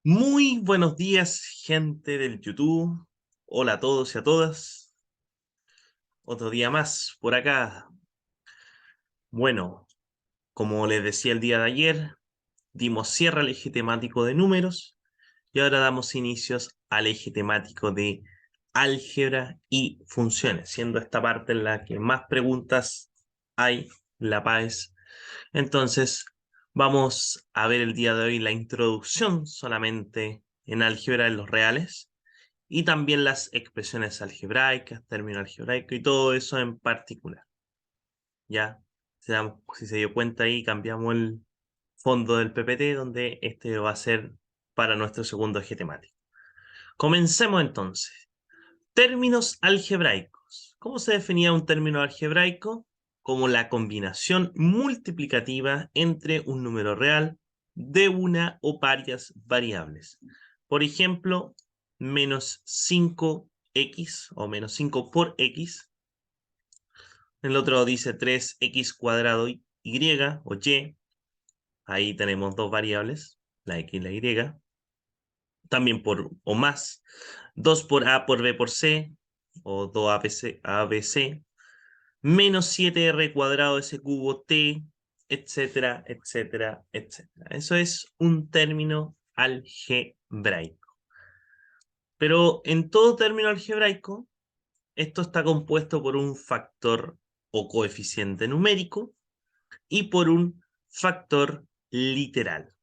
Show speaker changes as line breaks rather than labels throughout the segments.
Muy buenos días, gente del YouTube. Hola a todos y a todas. Otro día más por acá. Bueno, como les decía el día de ayer, dimos cierre al eje temático de números y ahora damos inicios al eje temático de álgebra y funciones, siendo esta parte en la que más preguntas hay, la PAES. Entonces, vamos a ver el día de hoy la introducción solamente en álgebra en los reales y también las expresiones algebraicas, término algebraico y todo eso en particular. Ya, si se dio cuenta ahí, cambiamos el fondo del PPT, donde este va a ser para nuestro segundo eje temático. Comencemos entonces. Términos algebraicos. ¿Cómo se definía un término algebraico? Como la combinación multiplicativa entre un número real de una o varias variables. Por ejemplo, menos 5x o menos 5 por x. El otro dice 3x cuadrado y o y. Ahí tenemos dos variables, la x y la y. También por o más. 2 por a por b por c o 2abc, menos 7r cuadrado s cubo t, etcétera, etcétera, etcétera. Eso es un término algebraico. Pero en todo término algebraico, esto está compuesto por un factor o coeficiente numérico y por un factor literal.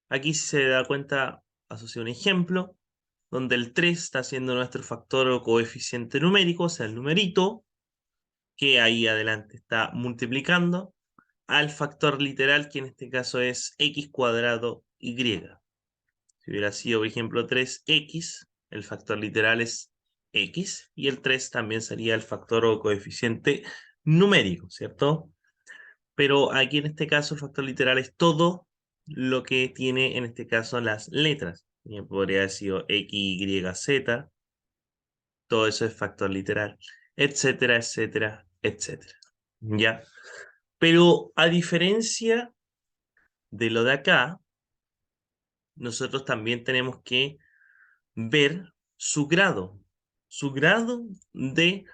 Aquí, si se da cuenta, asocié un ejemplo donde el 3 está siendo nuestro factor o coeficiente numérico, o sea, el numerito, que ahí adelante está multiplicando al factor literal, que en este caso es x cuadrado y. Si hubiera sido, por ejemplo, 3x, el factor literal es x, y el 3 también sería el factor o coeficiente numérico, ¿cierto? Pero aquí en este caso el factor literal es todo lo que tiene en este caso las letras. Bien, podría haber sido x, y, z, todo eso es factor literal, etcétera, etcétera, etcétera. ¿Ya? Pero a diferencia de lo de acá, nosotros también tenemos que ver su grado de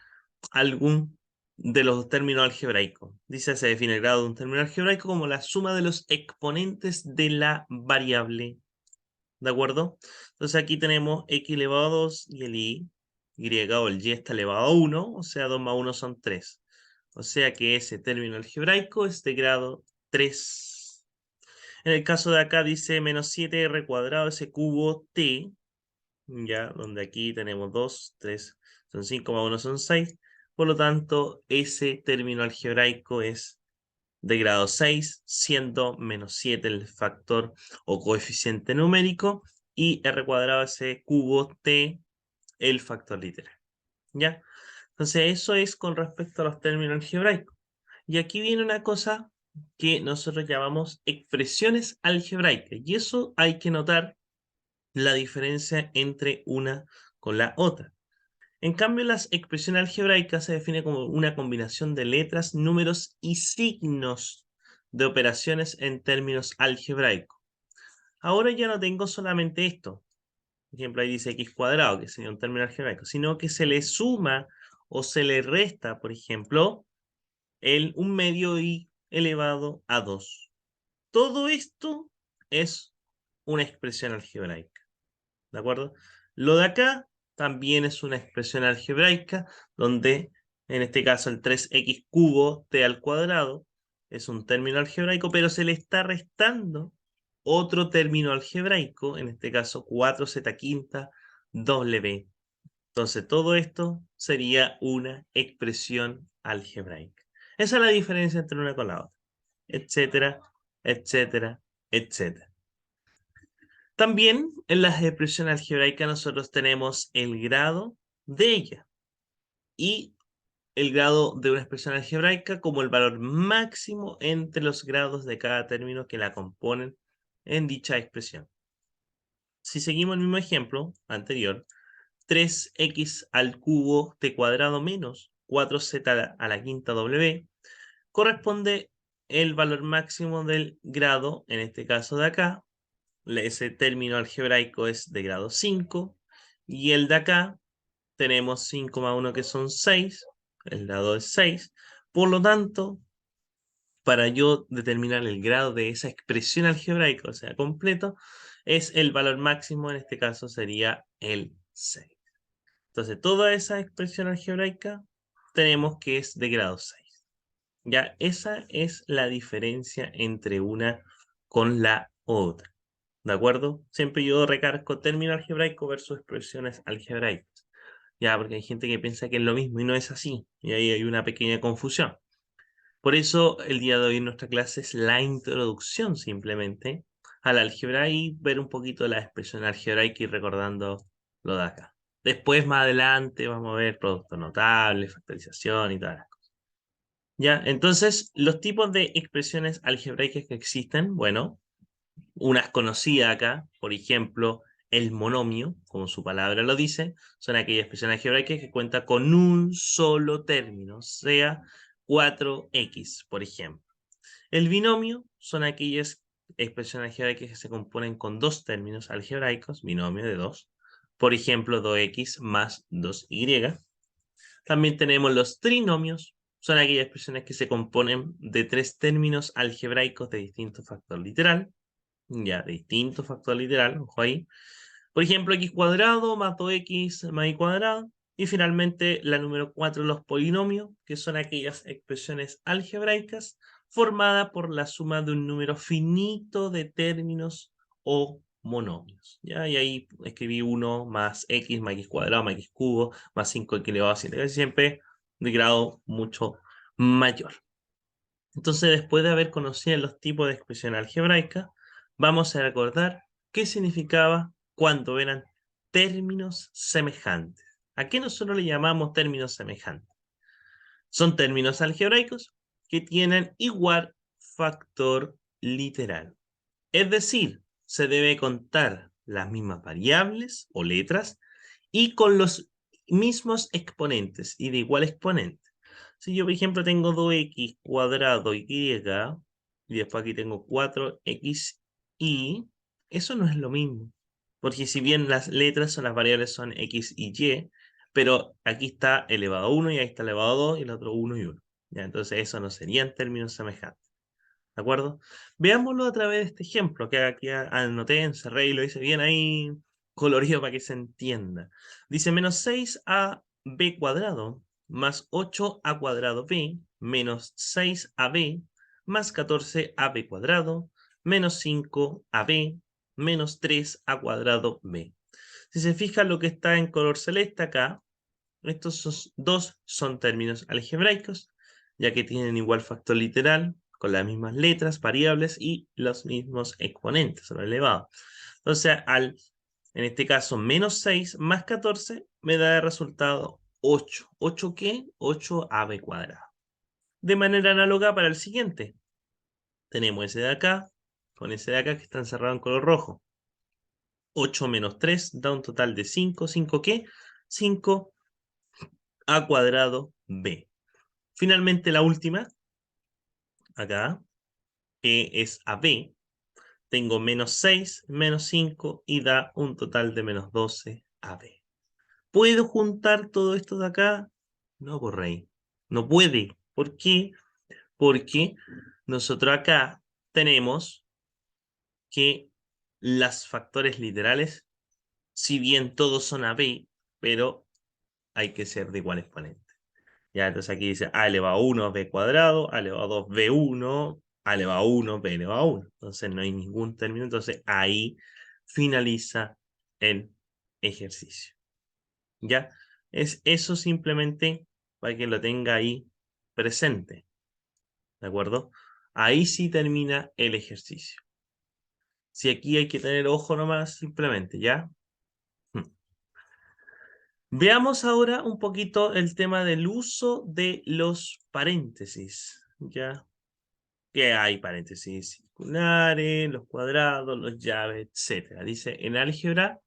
algún de los términos algebraicos. Dice, se define el grado de un término algebraico como la suma de los exponentes de la variable. ¿De acuerdo? Entonces aquí tenemos x elevado a 2 y el y o el y está elevado a 1, o sea, 2 más 1 son 3. O sea que ese término algebraico es de grado 3. En el caso de acá dice menos 7r cuadrado ese cubo t, ya, donde aquí tenemos 2, 3, son 5 más 1 son 6. Por lo tanto, ese término algebraico es de grado 6, siendo menos 7 el factor o coeficiente numérico y r cuadrado ese cubo t el factor literal. ¿Ya? Entonces, eso es con respecto a los términos algebraicos. Y aquí viene una cosa que nosotros llamamos expresiones algebraicas. Y eso hay que notar la diferencia entre una con la otra. En cambio, las expresiones algebraicas se define como una combinación de letras, números y signos de operaciones en términos algebraicos. Ahora ya no tengo solamente esto. Por ejemplo, ahí dice x cuadrado, que sería un término algebraico, sino que se le suma o se le resta, por ejemplo, el 1 medio y elevado a 2. Todo esto es una expresión algebraica. ¿De acuerdo? Lo de acá también es una expresión algebraica, donde en este caso el 3x cubo t al cuadrado es un término algebraico, pero se le está restando otro término algebraico, en este caso 4z quinta w. Entonces todo esto sería una expresión algebraica. Esa es la diferencia entre una con la otra, etcétera, etcétera, etcétera. También en las expresiones algebraicas nosotros tenemos el grado de ella y el grado de una expresión algebraica como el valor máximo entre los grados de cada término que la componen en dicha expresión. Si seguimos el mismo ejemplo anterior, 3x al cubo t cuadrado menos 4z a la quinta w corresponde el valor máximo del grado, en este caso de acá, ese término algebraico es de grado 5, y el de acá tenemos 5 más 1 que son 6, el grado es 6, por lo tanto, para yo determinar el grado de esa expresión algebraica, o sea, completo, es el valor máximo, en este caso sería el 6. Entonces, toda esa expresión algebraica tenemos que es de grado 6. Ya, esa es la diferencia entre una con la otra. ¿De acuerdo? Siempre yo recargo término algebraico versus expresiones algebraicas. Ya, porque hay gente que piensa que es lo mismo y no es así. Y ahí hay una pequeña confusión. Por eso el día de hoy nuestra clase es la introducción simplemente al álgebra y ver un poquito la expresión algebraica y recordando lo de acá. Después, más adelante, vamos a ver productos notables, factorización y todas las cosas. Ya, entonces, los tipos de expresiones algebraicas que existen, bueno, unas conocidas acá, por ejemplo, el monomio, como su palabra lo dice, son aquellas expresiones algebraicas que cuentan con un solo término, sea 4x, por ejemplo. El binomio son aquellas expresiones algebraicas que se componen con dos términos algebraicos, binomio de 2, por ejemplo, 2x más 2y. También tenemos los trinomios, son aquellas expresiones que se componen de tres términos algebraicos de distinto factor literal, ya, de distinto factor literal, ojo ahí. Por ejemplo, x cuadrado más 2x más y cuadrado. Y finalmente, la número 4, los polinomios, que son aquellas expresiones algebraicas formadas por la suma de un número finito de términos o monomios. ¿Ya? Y ahí escribí 1 más x cuadrado más x cubo más 5x elevado a 7, casi siempre de grado mucho mayor. Entonces, después de haber conocido los tipos de expresión algebraica, vamos a recordar qué significaba cuando eran términos semejantes. ¿A qué nosotros le llamamos términos semejantes? Son términos algebraicos que tienen igual factor literal. Es decir, se debe contar las mismas variables o letras y con los mismos exponentes y de igual exponente. Si yo, por ejemplo, tengo 2x cuadrado y después aquí tengo 4xy, eso no es lo mismo. Porque si bien las letras o las variables son x y y, pero aquí está elevado a 1 y ahí está elevado a 2 y el otro 1 y 1. ¿Ya? Entonces eso no serían términos semejantes. ¿De acuerdo? Veámoslo a través de este ejemplo que aquí anoté, encerré y lo hice bien ahí colorido para que se entienda. Dice menos 6ab cuadrado más 8a cuadrado b menos 6ab más 14ab cuadrado menos 5ab menos 3a cuadrado b. Si se fija lo que está en color celeste acá, estos dos son términos algebraicos, ya que tienen igual factor literal, con las mismas letras, variables y los mismos exponentes, lo elevado. Entonces, en este caso, menos 6 más 14 me da de resultado 8. ¿8 qué? 8ab cuadrado. De manera análoga para el siguiente. Tenemos ese de acá, con ese de acá que está encerrado en color rojo. 8 menos 3 da un total de 5. ¿5 qué? 5 a cuadrado b. Finalmente la última, acá, que es AB, tengo menos 6, menos 5 y da un total de menos 12 AB. ¿Puedo juntar todo esto de acá? No, por rey. No puede. ¿Por qué? Porque nosotros acá tenemos que las factores literales, si bien todos son AB, pero hay que ser de igual exponente. Ya, entonces aquí dice a elevado a 1, b cuadrado, a elevado a 2, b1, a elevado a 1, b elevado a 1. Entonces no hay ningún término, entonces ahí finaliza el ejercicio. ¿Ya? Es eso simplemente para que lo tenga ahí presente. ¿De acuerdo? Ahí sí termina el ejercicio. Si aquí hay que tener ojo nomás, simplemente, ¿ya? Veamos ahora un poquito el tema del uso de los paréntesis, ¿ya? Que hay paréntesis circulares, los cuadrados, los llaves, etc. Dice, en álgebra,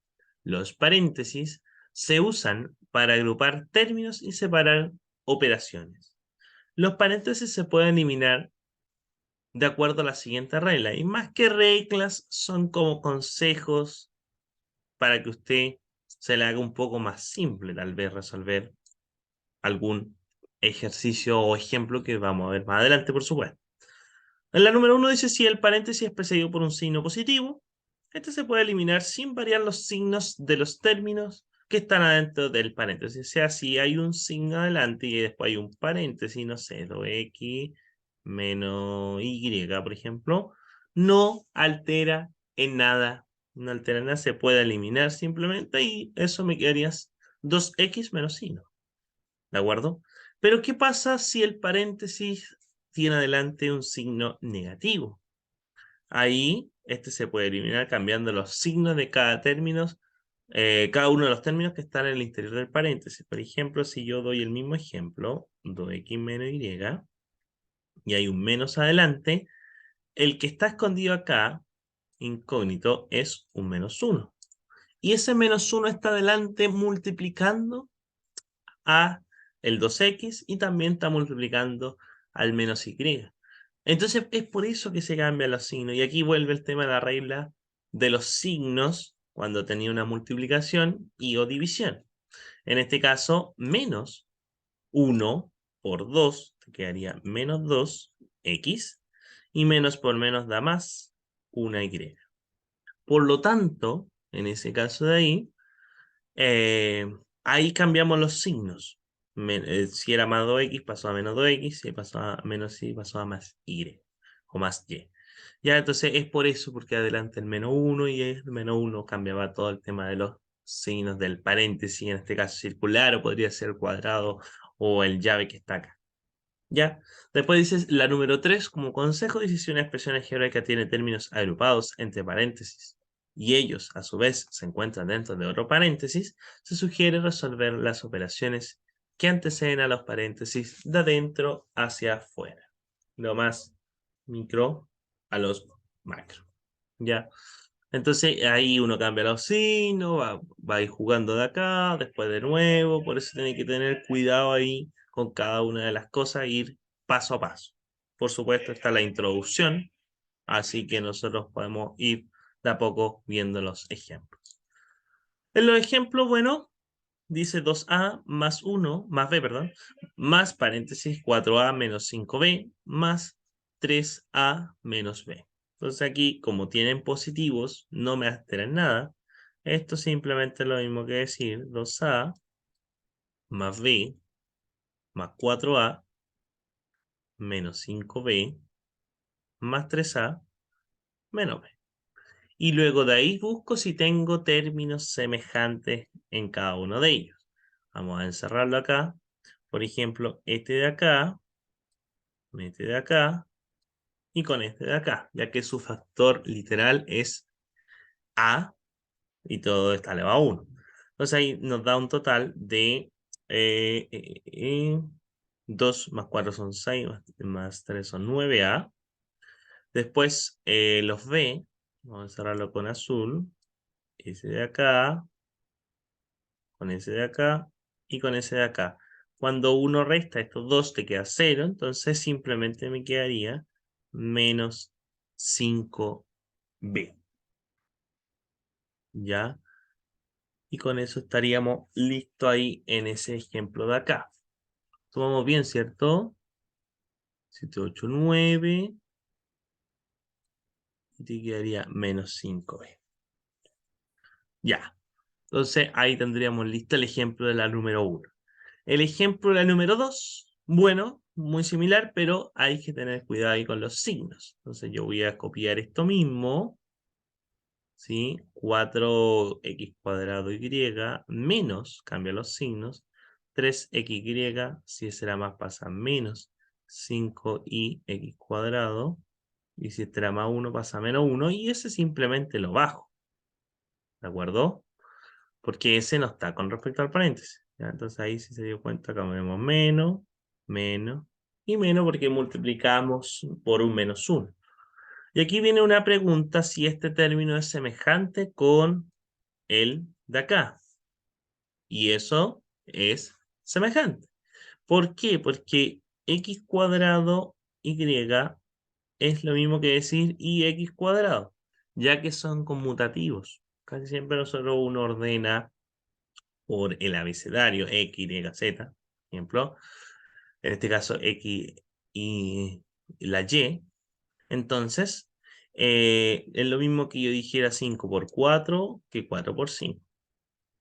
los paréntesis se usan para agrupar términos y separar operaciones. Los paréntesis se pueden eliminar de acuerdo a la siguiente regla. Y más que reglas, son como consejos para que usted se le haga un poco más simple, tal vez, resolver algún ejercicio o ejemplo que vamos a ver más adelante, por supuesto. En la número 1 dice, si el paréntesis es precedido por un signo positivo, este se puede eliminar sin variar los signos de los términos que están adentro del paréntesis. O sea, si hay un signo adelante y después hay un paréntesis, no sé, 2x menos y, por ejemplo, no altera en nada. No altera en nada, se puede eliminar simplemente y eso me quedaría 2x menos signo. ¿De acuerdo? Pero ¿qué pasa si el paréntesis tiene adelante un signo negativo? Ahí este se puede eliminar cambiando los signos de cada término, cada uno de los términos que están en el interior del paréntesis. Por ejemplo, si yo doy el mismo ejemplo, 2x menos y hay un menos adelante, el que está escondido acá, incógnito, es un menos 1. Y ese menos 1 está adelante multiplicando a el 2x y también está multiplicando al menos y. Entonces es por eso que se cambian los signos. Y aquí vuelve el tema de la regla de los signos cuando tenía una multiplicación y o división. En este caso, menos 1 por 2 te quedaría menos 2x y menos por menos da más 1y. Por lo tanto, en ese caso de ahí, ahí cambiamos los signos. Si era más 2x, pasó a menos 2x, si pasó a menos y, pasó a más y, o más y. Ya, entonces es por eso, porque adelante el menos 1 y el menos 1 cambiaba todo el tema de los signos del paréntesis, en este caso circular, o podría ser cuadrado, o el llave que está acá. ¿Ya? Después dices la número 3, como consejo, dice si una expresión algebraica tiene términos agrupados entre paréntesis y ellos, a su vez, se encuentran dentro de otro paréntesis, se sugiere resolver las operaciones que anteceden a los paréntesis de adentro hacia afuera. Lo más micro a los macro. ¿Ya? Entonces ahí uno cambia los signos, va a ir jugando de acá, después de nuevo, por eso tiene que tener cuidado ahí con cada una de las cosas, e ir paso a paso. Por supuesto está la introducción, así que nosotros podemos ir de a poco viendo los ejemplos. En los ejemplos, bueno, dice 2a más 1, más b, perdón, más paréntesis 4a menos 5b, más 3a menos b. Entonces aquí, como tienen positivos, no me alteran nada. Esto simplemente es lo mismo que decir 2a más b más 4a menos 5b más 3a menos b. Y luego de ahí busco si tengo términos semejantes en cada uno de ellos. Vamos a encerrarlo acá. Por ejemplo, este de acá, y con este de acá, ya que su factor literal es a y todo está elevado a 1. Entonces ahí nos da un total de 2 más 4 son 6, más 3 son 9a. Después los b, vamos a encerrarlo con azul, ese de acá, con ese de acá y con ese de acá. Cuando uno resta estos dos te queda 0, entonces simplemente me quedaría menos 5b. ¿Ya? Y con eso estaríamos listos ahí en ese ejemplo de acá. Tomamos bien, ¿cierto? 7, 8, 9. Y te quedaría menos 5b. Ya. Entonces ahí tendríamos listo el ejemplo de la número 1. El ejemplo de la número 2, bueno, muy similar, pero hay que tener cuidado ahí con los signos. Entonces yo voy a copiar esto mismo, ¿sí? 4x cuadrado y menos, cambia los signos, 3xy, si ese era más pasa menos 5y cuadrado, y si este era más 1 pasa menos 1, y ese simplemente lo bajo, ¿de acuerdo? Porque ese no está con respecto al paréntesis. ¿Ya? Entonces ahí si se dio cuenta, cambiamos menos, menos y menos porque multiplicamos por un menos 1. Y aquí viene una pregunta si este término es semejante con el de acá. Y eso es semejante. ¿Por qué? Porque x cuadrado y es lo mismo que decir ix cuadrado, ya que son conmutativos. Casi siempre nosotros uno ordena por el abecedario x, y, z, por ejemplo. En este caso x y la y. Entonces, es lo mismo que yo dijera 5 por 4 que 4 por 5.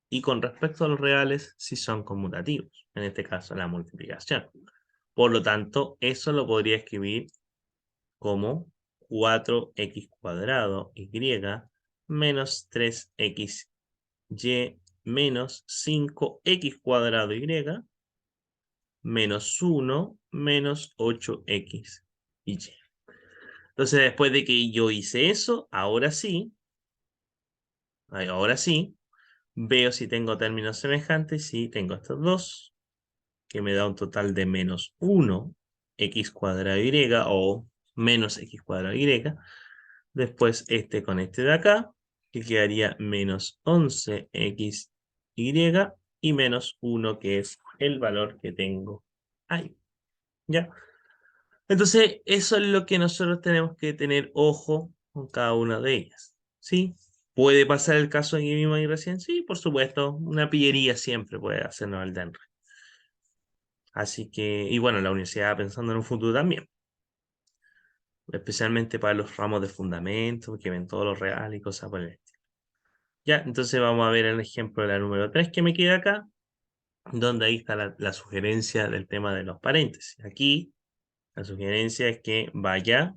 Y con respecto a los reales, si son conmutativos, en este caso la multiplicación. Por lo tanto, eso lo podría escribir como 4x cuadrado y menos 3xy menos 5x cuadrado y menos 1 menos 8x y y. Entonces, después de que yo hice eso, ahora sí, veo si tengo términos semejantes. Sí, tengo estos dos, que me da un total de menos 1 x cuadrado y o menos x cuadrado y. Después este con este de acá, que quedaría menos 11 y menos 1, que es el valor que tengo ahí. ¿Ya? Entonces, eso es lo que nosotros tenemos que tener ojo con cada una de ellas. ¿Sí? ¿Puede pasar el caso aquí mismo y recién? Sí, por supuesto. Una pillería siempre puede hacernos el DENRE. Así que, y bueno, la universidad pensando en un futuro también. Especialmente para los ramos de fundamento, que ven todo lo real y cosas por el estilo. Ya, entonces vamos a ver el ejemplo de la número 3 que me queda acá, donde ahí está la sugerencia del tema de los paréntesis. Aquí, la sugerencia es que vaya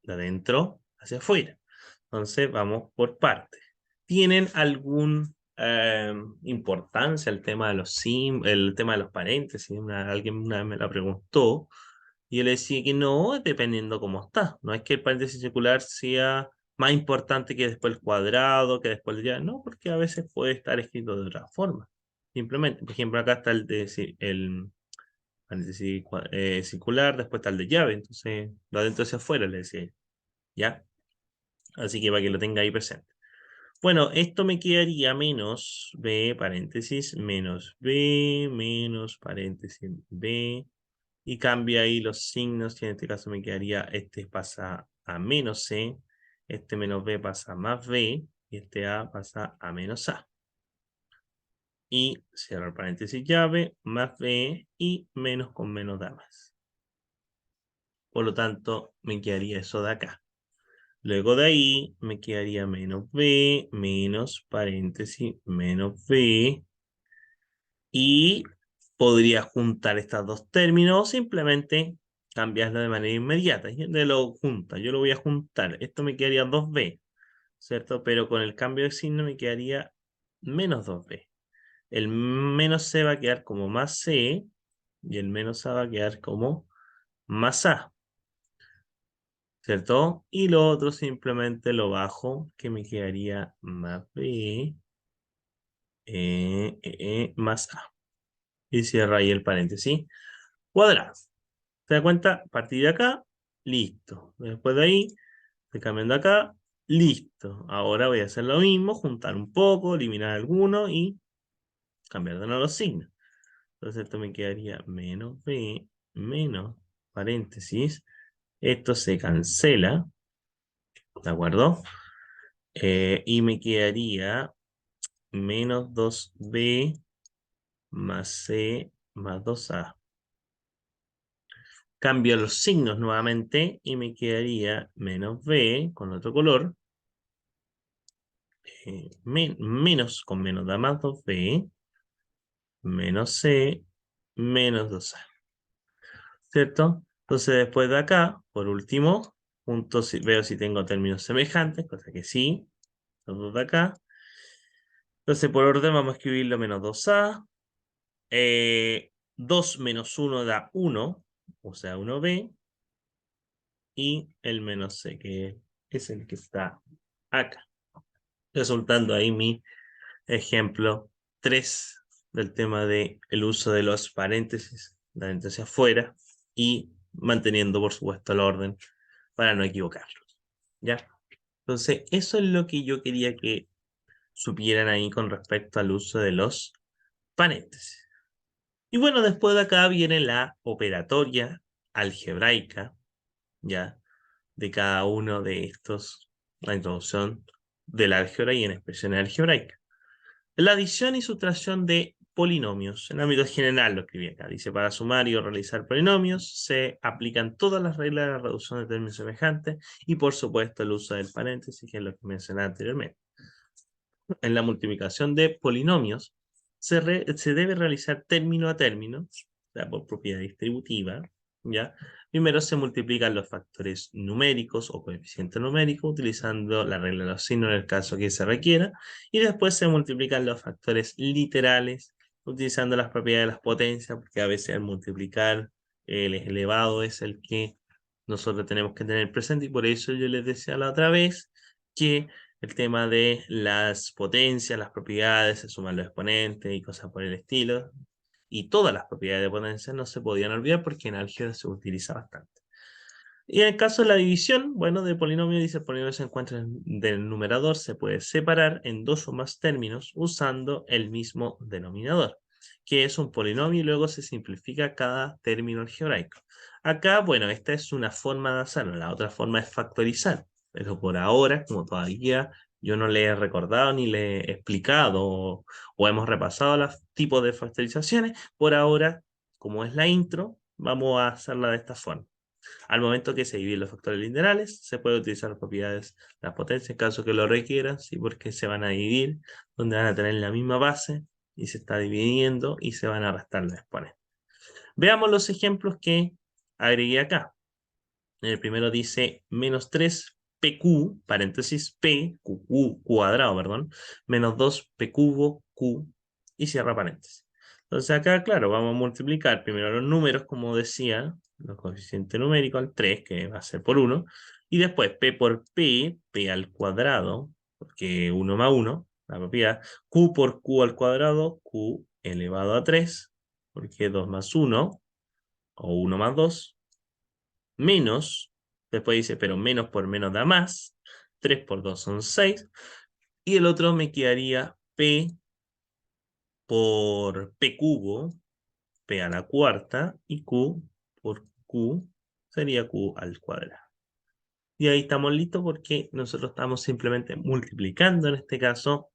de adentro hacia afuera. Entonces vamos por partes. ¿Tienen algún importancia el tema de el tema de los paréntesis? Alguien una vez me la preguntó y yo le decía que no, dependiendo cómo está. No es que el paréntesis circular sea más importante que después el cuadrado, que después el ya. No, porque a veces puede estar escrito de otra forma. Simplemente, por ejemplo, acá está el paréntesis circular, después está el de llave. Entonces, de adentro hacia afuera le decía. ¿Ya? Así que para que lo tenga ahí presente. Bueno, esto me quedaría menos b, paréntesis, menos b, menos paréntesis b, y cambia ahí los signos, y en este caso me quedaría, este pasa a menos c, este menos b pasa a más b, y este a pasa a menos a. Y cierro el paréntesis llave, más b, y menos con menos da más. Por lo tanto, me quedaría eso de acá. Luego de ahí me quedaría menos b, menos paréntesis, menos b. Y podría juntar estos dos términos o simplemente cambiarlo de manera inmediata. De lo junta, yo lo voy a juntar. Esto me quedaría 2b, ¿cierto? Pero con el cambio de signo me quedaría menos 2b. El menos c va a quedar como más c y el menos a va a quedar como más a. ¿Cierto? Y lo otro simplemente lo bajo, que me quedaría más B más A. Y cierro ahí el paréntesis cuadrado. ¿Te das cuenta? Partir de acá, listo. Después de ahí, estoy cambiando acá, listo. Ahora voy a hacer lo mismo, juntar un poco, eliminar alguno y cambiar de nuevo los signos. Entonces esto me quedaría menos B menos paréntesis. Esto se cancela, ¿de acuerdo? Y me quedaría menos 2b más c más 2a. Cambio los signos nuevamente y me quedaría menos b con otro color, menos con menos da más 2b, menos c, menos 2a. ¿Cierto? Entonces después de acá, por último, veo si tengo términos semejantes, cosa que sí, los dos de acá. Entonces por orden vamos a escribirlo menos 2a. 2 menos 1 da 1, o sea 1b, y el menos c, que es el que está acá. Resultando ahí mi ejemplo 3 del tema del uso de los paréntesis, de adentro hacia afuera, y manteniendo, por supuesto, el orden para no equivocarlos. ¿Ya? Entonces, eso es lo que yo quería que supieran ahí con respecto al uso de los paréntesis. Y bueno, después de acá viene la operatoria algebraica, ¿ya? de cada uno de estos, la introducción del álgebra y en expresiones algebraicas. La adición y sustracción de polinomios. En ámbito general lo escribí acá. Dice, para sumar y realizar polinomios se aplican todas las reglas de la reducción de términos semejantes y por supuesto el uso del paréntesis, que es lo que mencioné anteriormente. En la multiplicación de polinomios se debe realizar término a término, o sea, por propiedad distributiva, ¿ya? Primero se multiplican los factores numéricos o coeficientes numéricos utilizando la regla de los signos en el caso que se requiera, y después se multiplican los factores literales utilizando las propiedades de las potencias, porque a veces al multiplicar el elevado es el que nosotros tenemos que tener presente, y por eso yo les decía la otra vez que el tema de las potencias, las propiedades, se suman los exponentes y cosas por el estilo. Y todas las propiedades de potencia no se podían olvidar porque en álgebra se utiliza bastante. Y en el caso de la división, bueno, de polinomio, dice el polinomio se encuentra del numerador, se puede separar en dos o más términos usando el mismo denominador, que es un polinomio y luego se simplifica cada término algebraico. Acá, bueno, esta es una forma de hacerlo, la otra forma es factorizar, pero por ahora, como todavía yo no le he recordado ni le he explicado o hemos repasado los tipos de factorizaciones, por ahora, como es la intro, vamos a hacerla de esta forma. Al momento que se dividen los factores lineales, se puede utilizar las propiedades de la potencia en caso que lo requieran, ¿sí? Porque se van a dividir, donde van a tener la misma base, y se está dividiendo, y se van a restar los exponentes. Veamos los ejemplos que agregué acá. El primero dice menos 3 PQ, paréntesis P, QQ, cuadrado, perdón, menos 2 P cubo, Q, y cierra paréntesis. Entonces acá, claro, vamos a multiplicar primero los números, como decía, los coeficientes numéricos al 3, que va a ser por 1, y después P por P, P al cuadrado, porque 1 más 1, la propiedad, Q por Q al cuadrado, Q elevado a 3, porque 2 más 1, o 1 más 2, menos, después dice, pero menos por menos da más, 3 por 2 son 6, y el otro me quedaría P por P cubo, P a la cuarta, y Q por Q sería Q al cuadrado. Y ahí estamos listos porque nosotros estamos simplemente multiplicando, en este caso,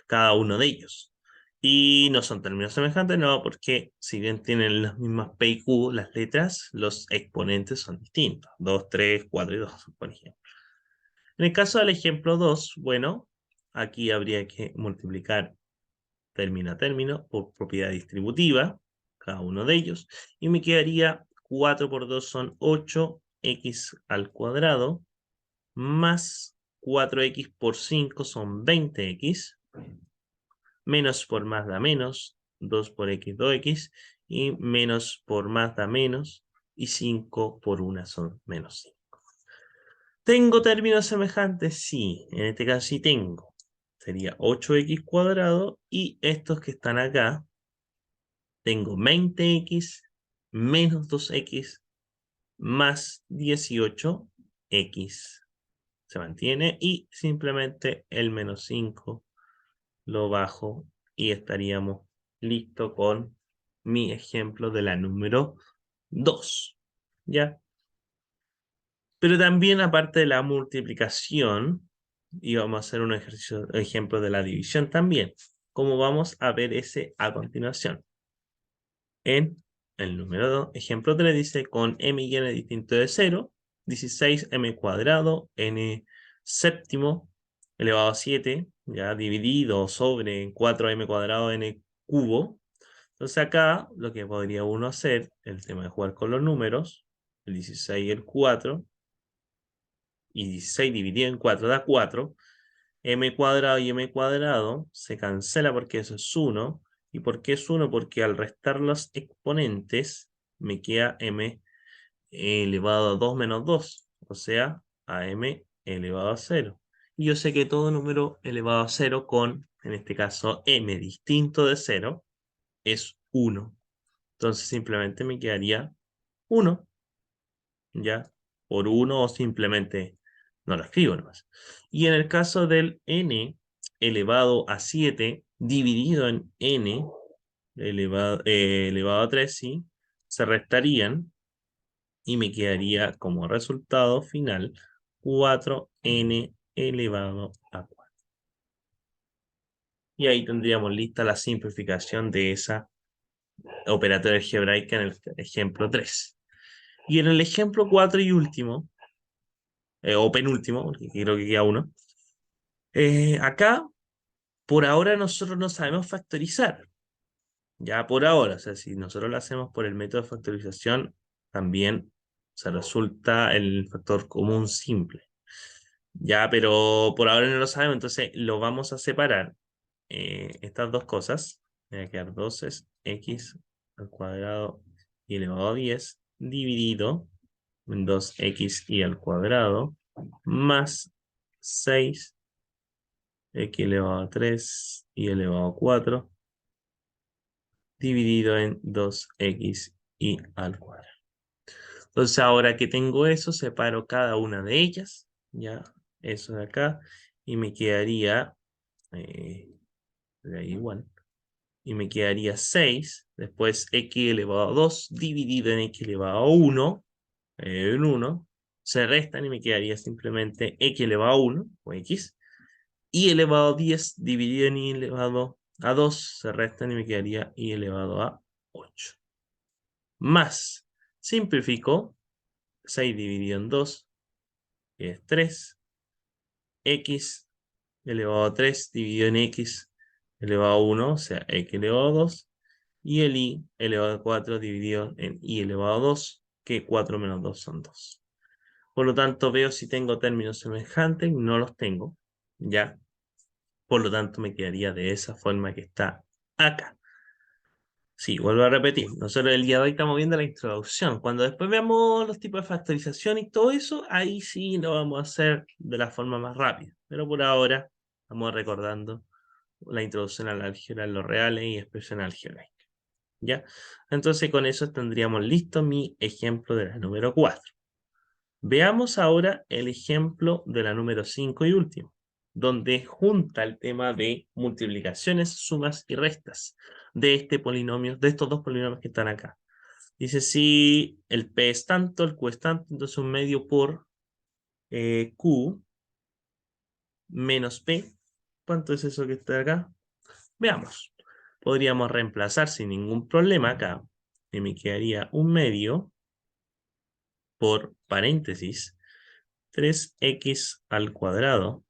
cada uno de ellos. Y no son términos semejantes, no, porque si bien tienen las mismas P y Q, las letras, los exponentes son distintos. 2, 3, 4 y 2, por ejemplo. En el caso del ejemplo 2, bueno, aquí habría que multiplicar término a término por propiedad distributiva, cada uno de ellos, y me quedaría 4 por 2 son 8x al cuadrado, más 4x por 5 son 20x, menos por más da menos, 2 por x, 2x, y menos por más da menos, y 5 por 1 son menos 5. ¿Tengo términos semejantes? Sí, en este caso sí tengo. Sería 8x cuadrado, y estos que están acá, tengo 20x menos 2x más 18x. Se mantiene, y simplemente el menos 5 lo bajo y estaríamos listos con mi ejemplo de la número 2. ¿Ya? Pero también, aparte de la multiplicación, íbamos a hacer un ejemplo de la división también. Como vamos a ver ese a continuación. En el número 2, ejemplo 3 dice con m y n distinto de 0, 16m cuadrado, n séptimo elevado a 7, ya dividido sobre 4m cuadrado n cubo. Entonces acá lo que podría uno hacer, el tema de jugar con los números, el 16 y el 4, y 16 dividido en 4 da 4, m cuadrado y m cuadrado se cancela porque eso es 1. ¿Y por qué es 1? Porque al restar los exponentes me queda m elevado a 2 menos 2, o sea, a m elevado a 0. Y yo sé que todo número elevado a 0 con, en este caso, m distinto de 0 es 1. Entonces simplemente me quedaría 1, ¿ya? Por 1, o simplemente no lo escribo nomás. Y en el caso del n elevado a 7 dividido en n elevado a 3, ¿sí? Se restarían, y me quedaría como resultado final 4n elevado a 4. Y ahí tendríamos lista la simplificación de esa operatoria algebraica en el ejemplo 3. Y en el ejemplo 4 y último, o penúltimo, porque creo que queda uno, acá por ahora nosotros no sabemos factorizar. Ya por ahora, o sea, si nosotros lo hacemos por el método de factorización, también se resulta el factor común simple. Ya, pero por ahora no lo sabemos, entonces lo vamos a separar. Estas dos cosas, me va a quedar 2 es x al cuadrado y elevado a 10, dividido en 2x y al cuadrado, más 6 x elevado a 3 y elevado a 4, dividido en 2x y al cuadrado. Entonces ahora que tengo eso, separo cada una de ellas, ya, eso de acá, y me quedaría, de ahí igual, y me quedaría 6, después x elevado a 2, dividido en x elevado a 1, en 1, se restan y me quedaría simplemente x elevado a 1, o x, y elevado a 10, dividido en y elevado a 2, se restan y me quedaría y elevado a 8. Más, simplifico, 6 dividido en 2, que es 3, x elevado a 3 dividido en x elevado a 1, o sea, x elevado a 2, y el y elevado a 4 dividido en y elevado a 2, que 4 menos 2 son 2. Por lo tanto, veo si tengo términos semejantes, no los tengo, ¿ya? Por lo tanto, me quedaría de esa forma que está acá. Sí, vuelvo a repetir, nosotros el día de hoy estamos viendo la introducción. Cuando después veamos los tipos de factorización y todo eso, ahí sí lo vamos a hacer de la forma más rápida. Pero por ahora, estamos recordando la introducción al álgebra, los reales y expresión algebraica. ¿Ya? Entonces con eso tendríamos listo mi ejemplo de la número 4. Veamos ahora el ejemplo de la número 5 y último, donde junta el tema de multiplicaciones, sumas y restas de este polinomio, de estos dos polinomios que están acá. Dice si el P es tanto, el Q es tanto, entonces un medio por Q menos P. ¿Cuánto es eso que está acá? Veamos. Podríamos reemplazar sin ningún problema acá. Y me quedaría un medio por paréntesis 3x al cuadrado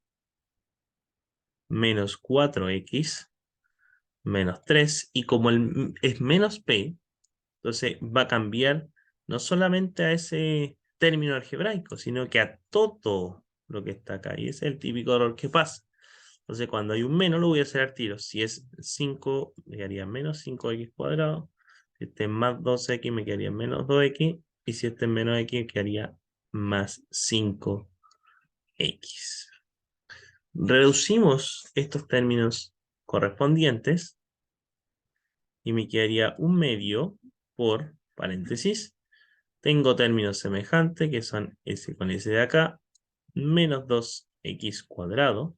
menos 4x menos 3. Y como es menos p, entonces va a cambiar no solamente a ese término algebraico, sino que a todo lo que está acá. Y ese es el típico error que pasa. Entonces cuando hay un menos lo voy a hacer al tiro. Si es 5, me quedaría menos 5x cuadrado. Si este es más 2x, me quedaría menos 2x. Y si este es menos x, me quedaría más 5x. Reducimos estos términos correspondientes y me quedaría un medio por paréntesis. Tengo términos semejantes que son s con s de acá, menos 2x cuadrado,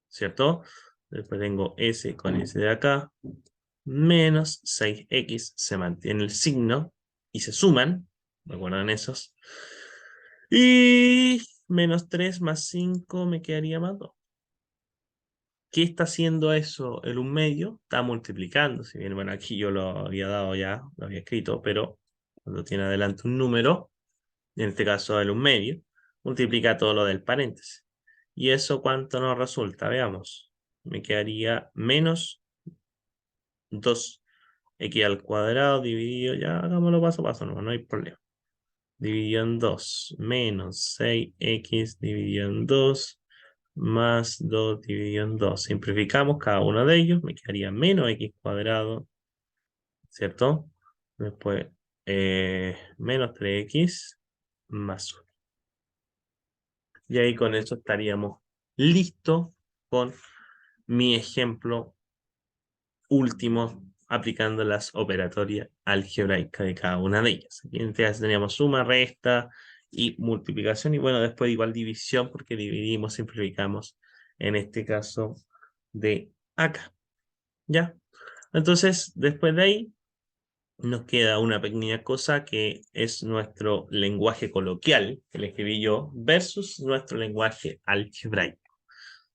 ¿cierto? Después tengo s con s de acá, menos 6x, se mantiene el signo y se suman, ¿recuerdan esos? Y menos 3 más 5 me quedaría más 2. ¿Qué está haciendo eso el un medio? Está multiplicando. Si bien, bueno, aquí yo lo había dado ya, lo había escrito, pero cuando tiene adelante un número, en este caso el un medio, multiplica todo lo del paréntesis. ¿Y eso cuánto nos resulta? Veamos. Me quedaría menos 2x al cuadrado dividido, ya hagámoslo paso a paso, no hay problema. Dividido en 2, menos 6x dividido en 2, más 2 dividido en 2. Simplificamos cada uno de ellos, me quedaría menos x cuadrado, ¿cierto? Después, menos 3x más 1. Y ahí con eso estaríamos listos con mi ejemplo último aplicando las operatorias algebraicas de cada una de ellas. Aquí en este caso teníamos suma, resta y multiplicación, y bueno, después igual división, porque dividimos, simplificamos, en este caso de acá, ¿ya? Entonces, después de ahí, nos queda una pequeña cosa que es nuestro lenguaje coloquial, que le escribí yo, versus nuestro lenguaje algebraico.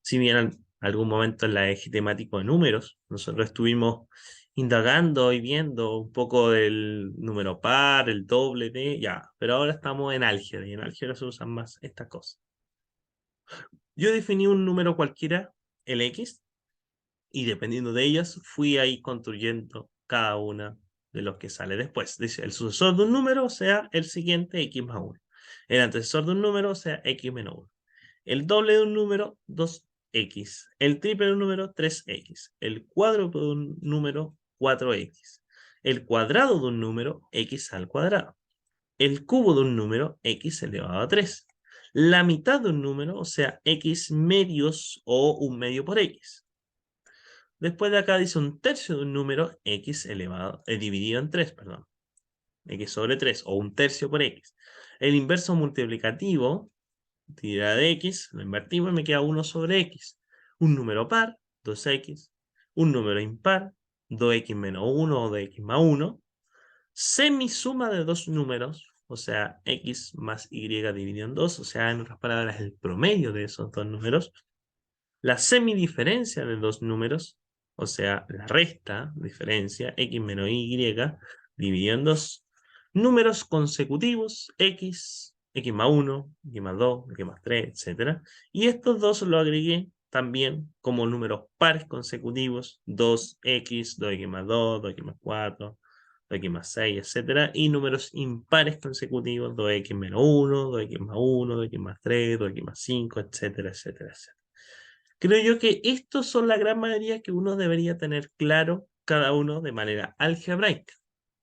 Si bien en algún momento en la eje temático de números, nosotros estuvimos indagando y viendo un poco del número par, el doble de, ya, pero ahora estamos en álgebra y en álgebra se usan más estas cosas. Yo definí un número cualquiera, el X, y dependiendo de ellas, fui ahí construyendo cada una de los que sale después. Dice, el sucesor de un número sea el siguiente X más 1. El antecesor de un número sea X menos 1. El doble de un número, 2x. El triple de un número, 3x. El cuádruple de un número, 4x. El cuadrado de un número, x al cuadrado. El cubo de un número, x elevado a 3. La mitad de un número, o sea, x medios o un medio por x. Después de acá dice un tercio de un número, x elevado, dividido en 3, perdón. X sobre 3, o un tercio por x. El inverso multiplicativo, tirada de x, lo invertimos y me queda 1 sobre x. Un número par, 2x. Un número impar, 2x menos 1 o 2x más 1. Semisuma de dos números, o sea, x más y dividido en 2, o sea, en otras palabras, el promedio de esos dos números. La semidiferencia de dos números, o sea, la resta, diferencia, x menos y dividido en 2. Números consecutivos, x más 1, x más 2, x más 3, etc. Y estos dos los agregué también como números pares consecutivos, 2x, 2x más 2, 2x más 4, 2x más 6, etc. Y números impares consecutivos, 2x menos 1, 2x más 1, 2x más 3, 2x más 5, etcétera, etcétera, etcétera. Creo yo que estos son la gran mayoría que uno debería tener claro cada uno de manera algebraica,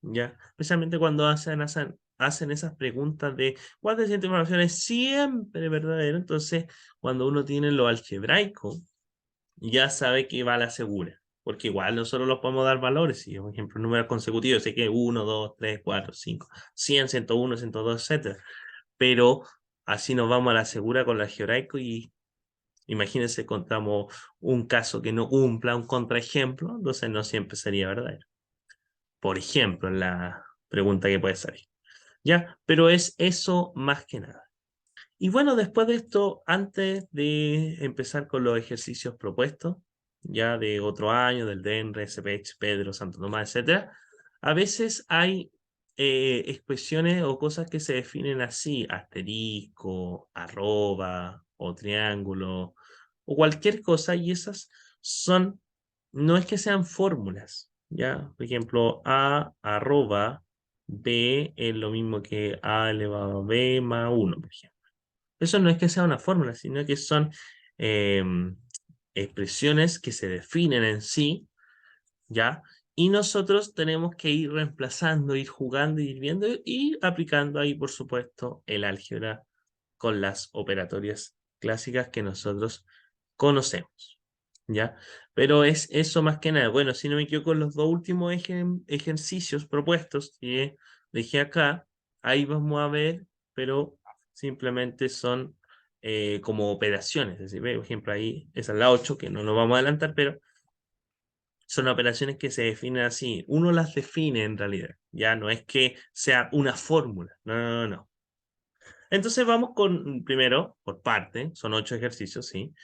¿ya? Especialmente cuando hacen esas preguntas de ¿cuál de esta información es siempre verdadero? Entonces, cuando uno tiene lo algebraico, ya sabe que va a la segura, porque igual nosotros los podemos dar valores, si por ejemplo números consecutivos, sé que 1, 2, 3, 4, 5, 100, 101, 102, etcétera, pero así nos vamos a la segura con el algebraico y imagínense, encontramos un caso que no cumpla un contraejemplo, entonces no siempre sería verdadero. Por ejemplo, en la pregunta que puede salir. ¿Ya? Pero es eso más que nada. Y bueno, después de esto, antes de empezar con los ejercicios propuestos, ya de otro año, del DENRE, SPH, Pedro, Santo Tomás, etc., a veces hay expresiones o cosas que se definen así, asterisco, arroba o triángulo, o cualquier cosa, y esas son, no es que sean fórmulas, ¿ya? Por ejemplo, A arroba B es lo mismo que A elevado a B más 1, por ejemplo. Eso no es que sea una fórmula, sino que son expresiones que se definen en sí, ¿ya? Y nosotros tenemos que ir reemplazando, ir jugando, ir viendo y aplicando ahí, por supuesto, el álgebra con las operatorias clásicas que nosotros conocemos, ¿ya? Pero es eso más que nada. Bueno, si no me equivoco, los dos últimos ejercicios propuestos que dejé acá, ahí vamos a ver, pero simplemente son como operaciones. Es decir, por ejemplo, ahí esa es la 8, que no nos vamos a adelantar, pero son operaciones que se definen así. Uno las define en realidad, ya no es que sea una fórmula. No, no, no, no. Entonces vamos con, primero, por parte, son 8 ejercicios, ¿sí?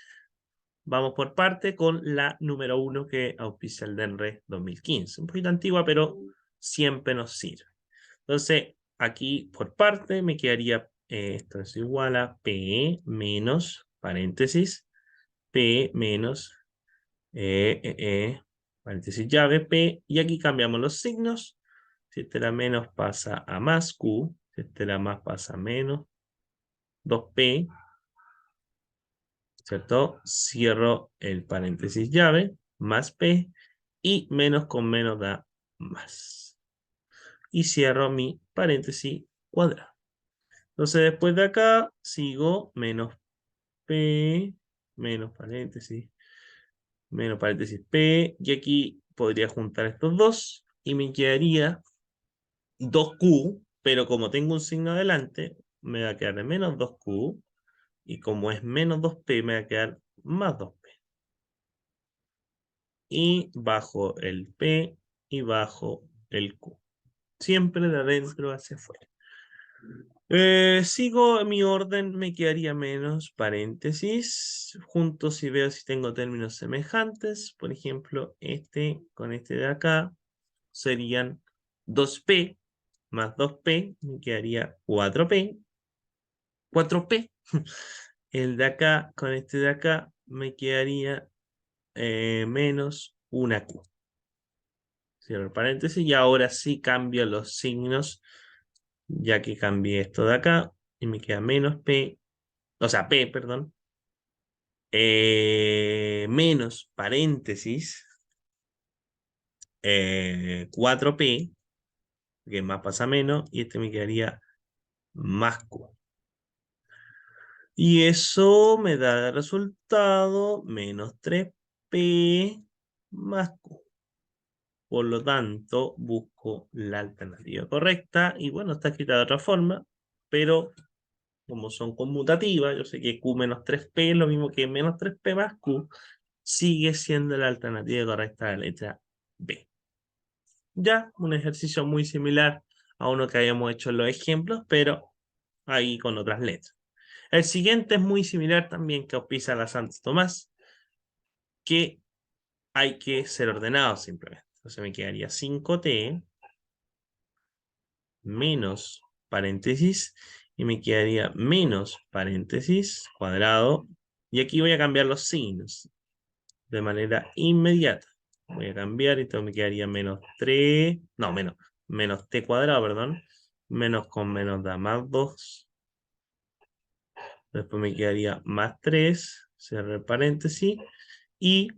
Vamos por parte con la número 1 que auspicia el DENRE 2015. Un poquito antigua, pero siempre nos sirve. Entonces, aquí por parte me quedaría, esto es igual a P menos, paréntesis, P menos, paréntesis llave, P, y aquí cambiamos los signos. Si este era menos pasa a más Q, si este era más pasa a menos, 2P, ¿cierto? Cierro el paréntesis llave, más P, y menos con menos da más. Y cierro mi paréntesis cuadrado. Entonces después de acá sigo menos P, menos paréntesis P, y aquí podría juntar estos dos, y me quedaría 2Q, pero como tengo un signo adelante, me va a quedar de menos 2Q, y como es menos 2P, me va a quedar más 2P. Y bajo el P y bajo el Q. Siempre de adentro hacia afuera. Sigo mi orden, me quedaría menos paréntesis. Juntos y veo si tengo términos semejantes. Por ejemplo, este con este de acá serían 2p más 2p, me quedaría 4p. 4p. El de acá con este de acá me quedaría menos una q. Cierro el paréntesis y ahora sí cambio los signos, ya que cambié esto de acá y me queda menos p, o sea, p, perdón, menos paréntesis 4p, que más pasa menos, y este me quedaría más q. Y eso me da de resultado menos 3p más q. Por lo tanto, busco la alternativa correcta. Y bueno, está escrita de otra forma, pero como son conmutativas, yo sé que q menos 3p es lo mismo que menos 3p más q, sigue siendo la alternativa correcta de la letra B. Ya, un ejercicio muy similar a uno que habíamos hecho en los ejemplos, pero ahí con otras letras. El siguiente es muy similar también que auspicia la Santo Tomás, que hay que ser ordenado simplemente. Entonces me quedaría 5t menos paréntesis y me quedaría menos paréntesis cuadrado. Y aquí voy a cambiar los signos de manera inmediata. Voy a cambiar y entonces me quedaría menos 3, no, menos t cuadrado, perdón. Menos con menos da más 2. Después me quedaría más 3, cierro el paréntesis. Y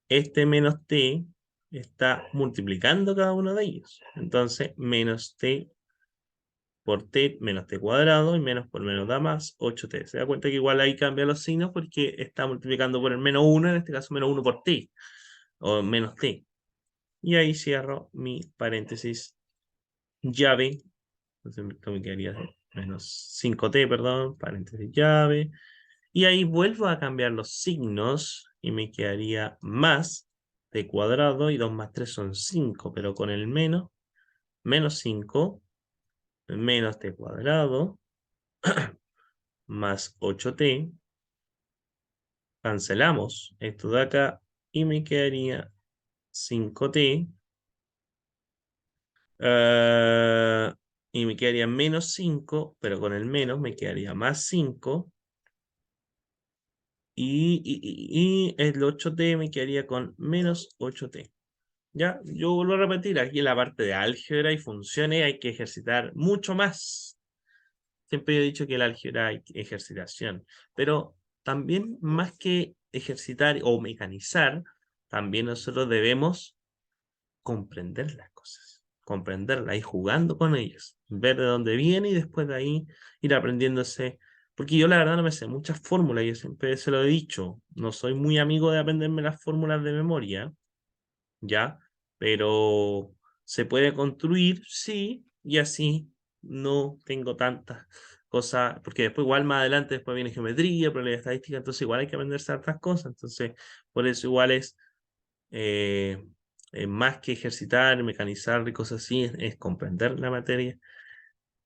este menos t está multiplicando cada uno de ellos. Entonces, menos t por t menos t cuadrado y menos por menos da más 8t. Se da cuenta que igual ahí cambia los signos porque está multiplicando por el menos 1, en este caso menos 1 por t, o menos t. Y ahí cierro mi paréntesis llave. Entonces esto me quedaría menos 5t, perdón, paréntesis llave. Y ahí vuelvo a cambiar los signos y me quedaría más t cuadrado y 2 más 3 son 5, pero con el menos, menos 5, menos t cuadrado, más 8t, cancelamos esto de acá y me quedaría 5t, y me quedaría menos 5, pero con el menos me quedaría más 5, y el 8t me quedaría con menos 8t. Ya, yo vuelvo a repetir, aquí en la parte de álgebra y funciones hay que ejercitar mucho más. Siempre he dicho que el álgebra hay ejercitación, pero también más que ejercitar o mecanizar, también nosotros debemos comprender las cosas, comprenderlas, ir jugando con ellas, ver de dónde viene y después de ahí ir aprendiéndose. Porque yo la verdad no me sé muchas fórmulas, yo siempre se lo he dicho, no soy muy amigo de aprenderme las fórmulas de memoria, ¿ya? Pero se puede construir, sí, y así no tengo tantas cosas, porque después igual más adelante después viene geometría, probabilidad estadística, entonces igual hay que aprender ciertas cosas, entonces por eso igual es eh, más que ejercitar, mecanizar y cosas así, es comprender la materia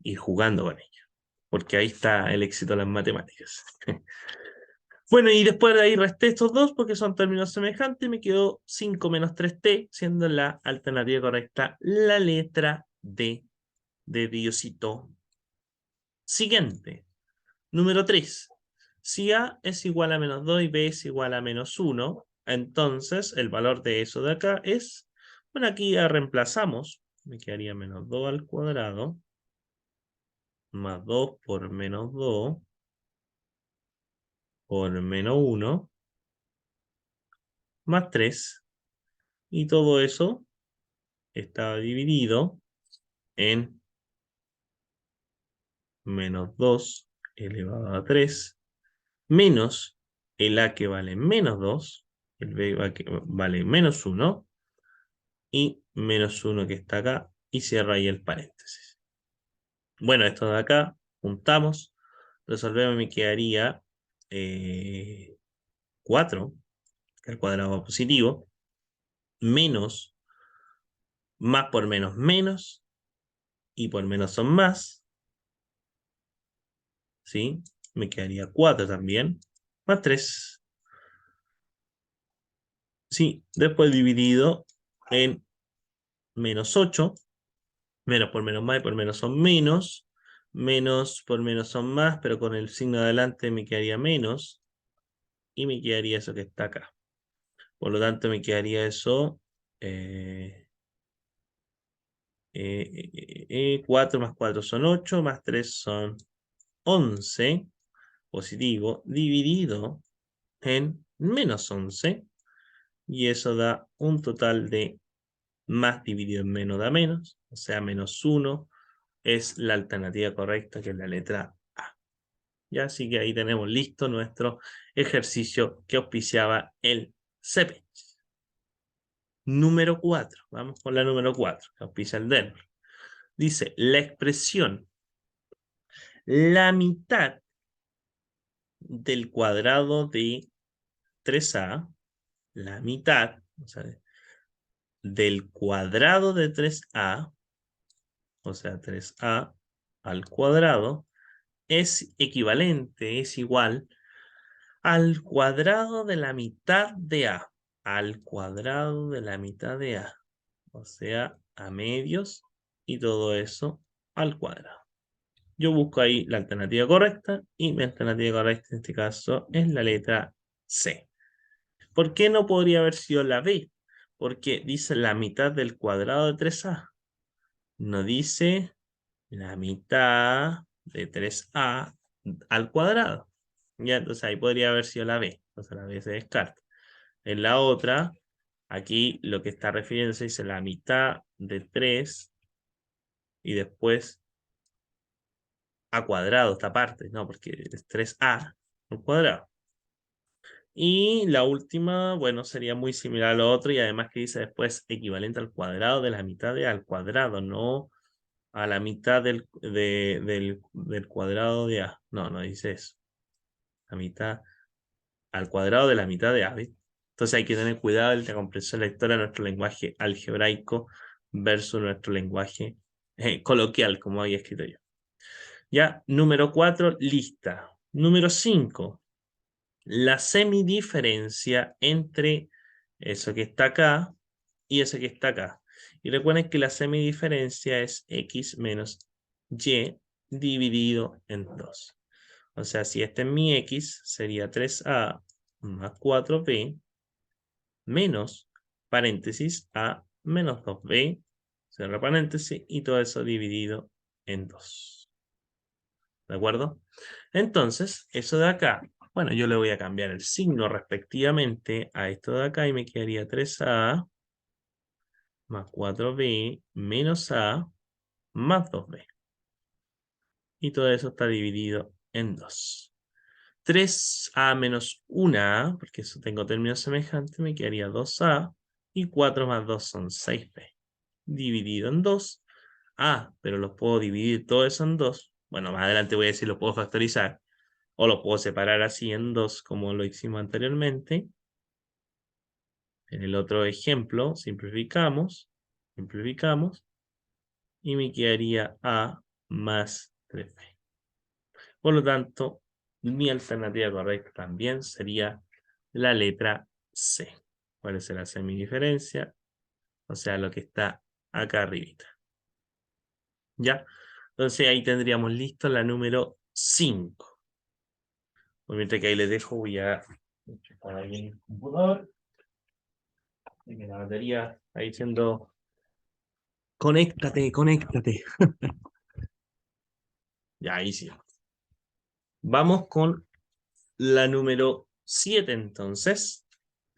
y jugando con ella, porque ahí está el éxito de las matemáticas. Bueno, y después de ahí resté estos dos porque son términos semejantes y me quedó 5 menos 3t, siendo la alternativa correcta la letra D de Diosito. Siguiente, número 3. Si A es igual a menos 2 y B es igual a menos 1, entonces el valor de eso de acá es, bueno, aquí ya reemplazamos, me quedaría menos 2 al cuadrado, más 2 por menos 2, por menos 1, más 3, y todo eso está dividido en menos 2 elevado a 3, menos el a que vale menos 2, el b que vale menos 1, y menos 1 que está acá, y cierra ahí el paréntesis. Bueno, esto de acá, juntamos, resolvemos, me quedaría 4, que al cuadrado positivo, menos, más por menos, menos, y por menos son más, ¿sí? Me quedaría 4 también, más 3. Sí, después dividido en menos 8, menos por menos más y por menos son menos, menos por menos son más, pero con el signo de adelante me quedaría menos, y me quedaría eso que está acá. Por lo tanto, me quedaría eso, 4 más 4 son 8, más 3 son 11, positivo, dividido en menos 11, y eso da un total de más dividido en menos da menos, o sea, menos 1 es la alternativa correcta, que es la letra A. Ya, así que ahí tenemos listo nuestro ejercicio que auspiciaba el CEPE. Número 4, vamos con la número 4, que auspicia el Denver. Dice, la expresión la mitad del cuadrado de 3a, la mitad, o sea, del cuadrado de 3a, o sea, 3a al cuadrado, es equivalente, es igual al cuadrado de la mitad de a, al cuadrado de la mitad de a, o sea, a medios y todo eso al cuadrado. Yo busco ahí la alternativa correcta y mi alternativa correcta en este caso es la letra C. ¿Por qué no podría haber sido la B? Porque dice la mitad del cuadrado de 3a. No dice la mitad de 3a al cuadrado. Ya, entonces ahí podría haber sido la B. Entonces la B se descarta. En la otra, aquí lo que está refiriéndose dice la mitad de 3 y después a cuadrado esta parte, ¿no? Porque es 3a al cuadrado. Y la última, bueno, sería muy similar a lo otro y además que dice después equivalente al cuadrado de la mitad de al cuadrado, no a la mitad del cuadrado de a. No, no dice eso. La mitad al cuadrado de la mitad de a, ¿viste? Entonces hay que tener cuidado en la comprensión lectora de nuestro lenguaje algebraico versus nuestro lenguaje coloquial, como había escrito yo. Ya, número 4, lista. Número 5, la semidiferencia entre eso que está acá y eso que está acá. Y recuerden que la semidiferencia es x menos y dividido en 2. O sea, si este es mi x, sería 3a más 4b menos paréntesis a menos 2b, cierra paréntesis, y todo eso dividido en 2. ¿De acuerdo? Entonces, eso de acá, bueno, yo le voy a cambiar el signo respectivamente a esto de acá y me quedaría 3a más 4b menos a más 2b. Y todo eso está dividido en 2. 3a menos 1a, porque eso tengo términos semejantes, me quedaría 2a y 4 más 2 son 6b. Dividido en 2. Pero los puedo dividir todo eso en 2. Bueno, más adelante voy a decir lo puedo factorizar. O lo puedo separar así en 2 como lo hicimos anteriormente. En el otro ejemplo, simplificamos y me quedaría a más 3b. Por lo tanto, mi alternativa correcta también sería la letra C. ¿Cuál es la semidiferencia? O sea, lo que está acá arribita. ¿Ya? Entonces ahí tendríamos listo la número 5. Pues mientras que ahí les dejo, voy a enchufar ahí el computador. Y que la batería ahí diciendo, conéctate, conéctate. Ya, ahí sí. Vamos con la número 7 entonces.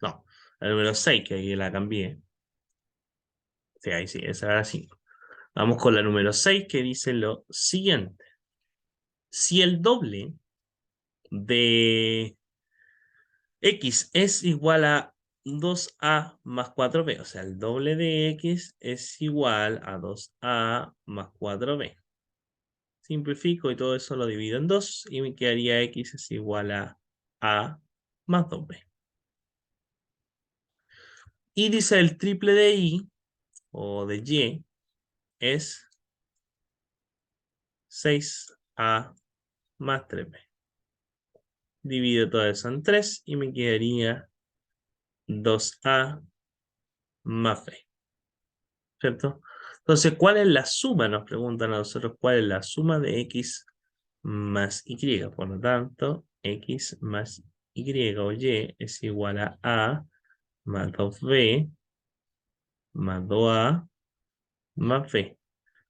No, la número 6, que ahí la cambié. Sí, ahí sí, esa era la 5. Vamos con la número 6, que dice lo siguiente. Si el doble de x es igual a 2a más 4b, o sea, el doble de x es igual a 2a más 4b. Simplifico y todo eso lo divido en 2 y me quedaría x es igual a más 2b. Y dice el triple de y o de y es 6a más 3b. Divido todo eso en 3 y me quedaría 2a más b. ¿Cierto? Entonces, ¿cuál es la suma? Nos preguntan a nosotros cuál es la suma de x más y. Por lo tanto, x más y o y es igual a más 2b más 2a más b.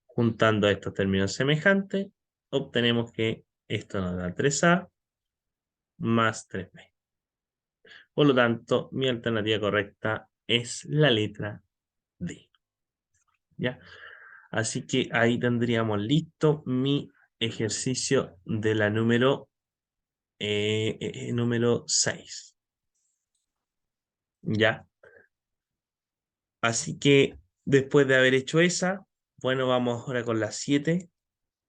Juntando estos términos semejantes, obtenemos que esto nos da 3a más 3b. Por lo tanto, mi alternativa correcta es la letra D. ¿Ya? Así que ahí tendríamos listo mi ejercicio de la número 6. ¿Ya? Así que después de haber hecho esa, bueno, vamos ahora con las 7,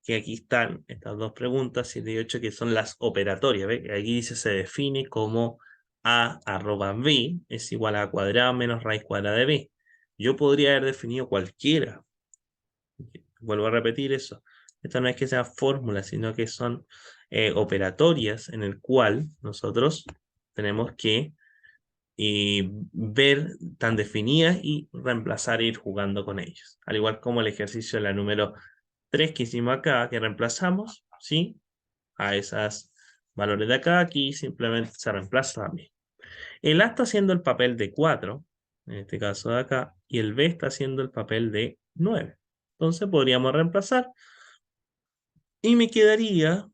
que aquí están estas dos preguntas, 7 y 8, que son las operatorias. ¿Ve? Aquí dice se define como a arroba b es igual a cuadrado menos raíz cuadrada de b. Yo podría haber definido cualquiera. Vuelvo a repetir eso. Esto no es que sea fórmula, sino que son operatorias en el cual nosotros tenemos que ver tan definidas y reemplazar e ir jugando con ellos. Al igual como el ejercicio de la número 3 que hicimos acá, que reemplazamos, ¿sí? A esos valores de acá, aquí simplemente se reemplaza también. El A está haciendo el papel de 4, en este caso de acá, y el B está haciendo el papel de 9. Entonces podríamos reemplazar y me quedaría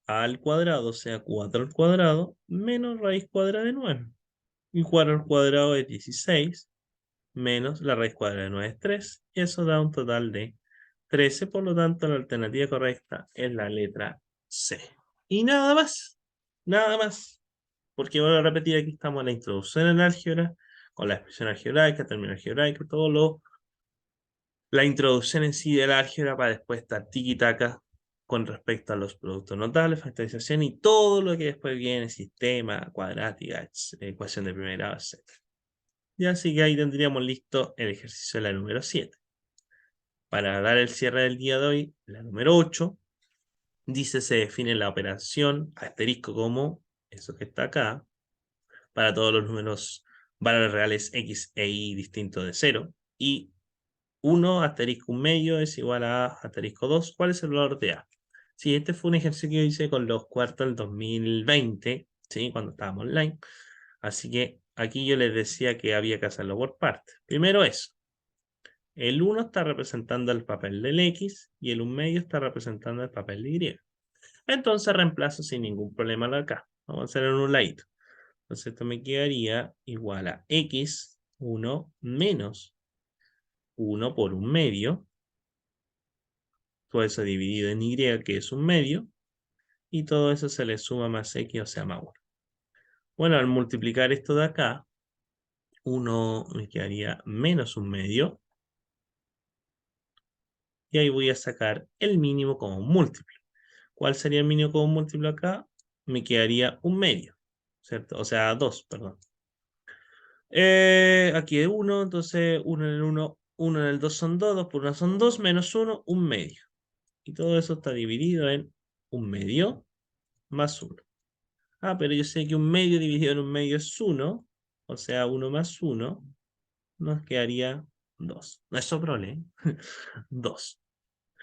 A al cuadrado, o sea 4 al cuadrado, menos raíz cuadrada de 9. Y 4 al cuadrado es 16, menos la raíz cuadrada de 9 es 3. Y eso da un total de 13, por lo tanto la alternativa correcta es la letra C. Y nada más, nada más. Porque voy a repetir, aquí estamos en la introducción en álgebra, con la expresión algebraica, término algebraico, todo la introducción en sí del álgebra para después estar tiki-taka con respecto a los productos notables, factorización y todo lo que después viene, sistema, cuadrática, ecuación de primer grado, etc. Y así que ahí tendríamos listo el ejercicio de la número 7. Para dar el cierre del día de hoy, la número 8, dice se define la operación asterisco como eso que está acá, para todos los números valores reales x e y distintos de 0, y 1 asterisco 1 medio es igual a asterisco 2. ¿Cuál es el valor de A? Sí, este fue un ejercicio que yo hice con los cuartos del 2020, ¿sí? Cuando estábamos online. Así que aquí yo les decía que había que hacerlo por partes. Primero eso. El 1 está representando el papel del X y el 1 medio está representando el papel de Y. Entonces reemplazo sin ningún problema acá. Vamos a hacer en un ladito. Entonces esto me quedaría igual a X, 1 menos 1 por 1 medio. Todo eso dividido en Y, que es 1 medio. Y todo eso se le suma más X, o sea, más 1. Bueno, al multiplicar esto de acá, 1 me quedaría menos 1 medio. Y ahí voy a sacar el mínimo como un múltiplo. ¿Cuál sería el mínimo como un múltiplo acá? Me quedaría 1 medio, ¿cierto? O sea, 2, perdón. Aquí es 1, entonces 1 en el 1, 1 en el 2 son 2, 2 por 1 son 2, menos 1, 1 medio. Y todo eso está dividido en 1 medio más 1. Ah, pero yo sé que 1 medio dividido en 1 medio es 1, o sea, 1 más 1, nos quedaría 2. No es sobrole, ¿eh? 2.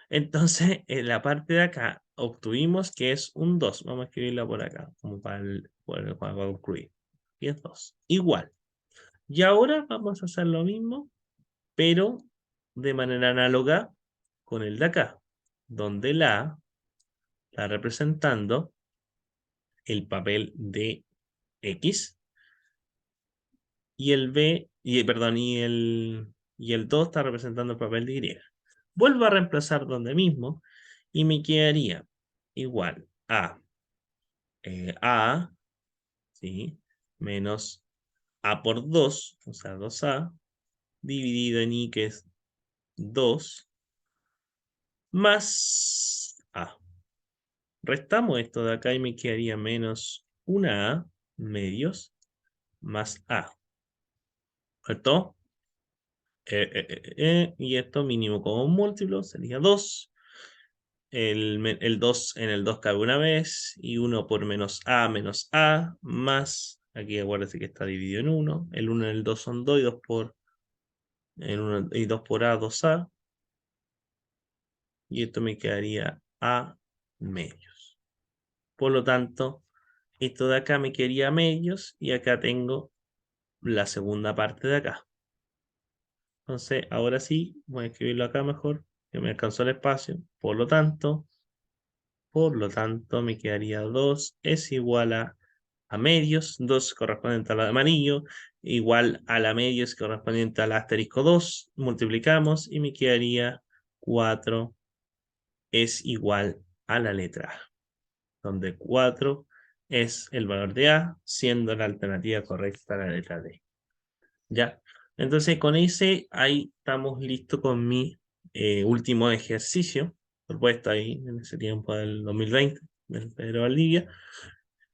Entonces, en la parte de acá, obtuvimos que es un 2. Vamos a escribirla por acá, como para concluir. Y es 2. Igual. Y ahora vamos a hacer lo mismo, pero de manera análoga con el de acá, donde la A está representando el papel de X y el B, perdón, y el 2 está representando el papel de Y. Vuelvo a reemplazar donde mismo y me quedaría igual a A, ¿sí? Menos A por 2, o sea, 2A, dividido en I, que es 2, más A. Restamos esto de acá y me quedaría menos una A medios más A. ¿Cierto? Y esto mínimo como un múltiplo sería 2. el 2 en el 2 cabe una vez, y 1 por menos a, más, aquí acuérdense que está dividido en 1, el 1 en el 2 son 2, y 2 por, en 1, y 2 por a, 2a, y esto me quedaría a medios. Por lo tanto, esto de acá me quedaría a medios, y acá tengo la segunda parte de acá. Entonces, ahora sí, voy a escribirlo acá mejor, que me alcanzó el espacio. Por lo tanto, me quedaría 2 es igual a medios, 2 correspondiente al amarillo, igual a la medios correspondiente al asterisco 2, multiplicamos y me quedaría 4 es igual a la letra A, donde 4 es el valor de A, siendo la alternativa correcta la letra D. ¿Ya? Entonces con ese, ahí estamos listos con mi último ejercicio, propuesto ahí en ese tiempo del 2020, del Pedro Valdivia,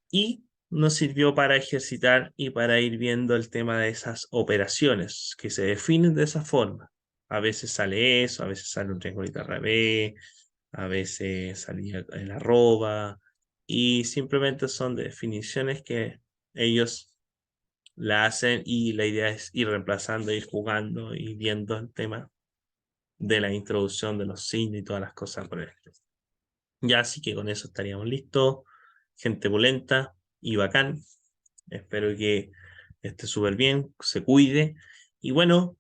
y nos sirvió para ejercitar y para ir viendo el tema de esas operaciones que se definen de esa forma. A veces sale eso, a veces sale un triangulito al revés, a veces salía el arroba, y simplemente son definiciones que ellos la hacen, y la idea es ir reemplazando, ir jugando y viendo el tema de la introducción de los signos y todas las cosas por el estilo. Ya, así que con eso estaríamos listos. Gente pulenta y bacán. Espero que esté súper bien, se cuide. Y bueno,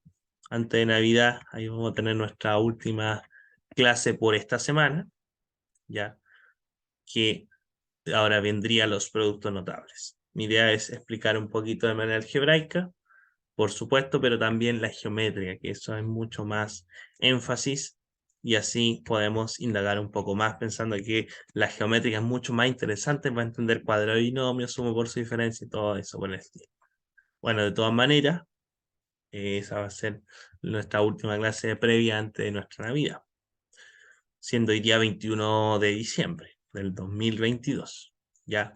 antes de Navidad, ahí vamos a tener nuestra última clase por esta semana, ya que ahora vendrían los productos notables. Mi idea es explicar un poquito de manera algebraica, por supuesto, pero también la geometría, que eso es mucho más énfasis, y así podemos indagar un poco más pensando que la geométrica es mucho más interesante para entender cuadrado y binomio, sumo por su diferencia y todo eso por el estilo. Bueno, de todas maneras, esa va a ser nuestra última clase previa antes de nuestra Navidad, siendo hoy día 21 de diciembre del 2022, ya,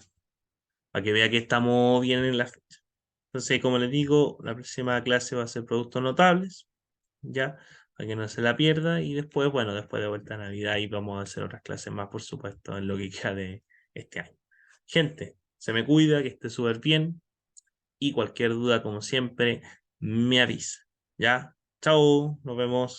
para que vea que estamos bien en la fecha. Entonces, como les digo, la próxima clase va a ser productos notables, ya, para que no se la pierda. Y después, bueno, después de vuelta a Navidad, y vamos a hacer otras clases más, por supuesto, en lo que queda de este año. Gente, se me cuida, que esté súper bien, y cualquier duda, como siempre, me avisa. ¿Ya? Chao, nos vemos.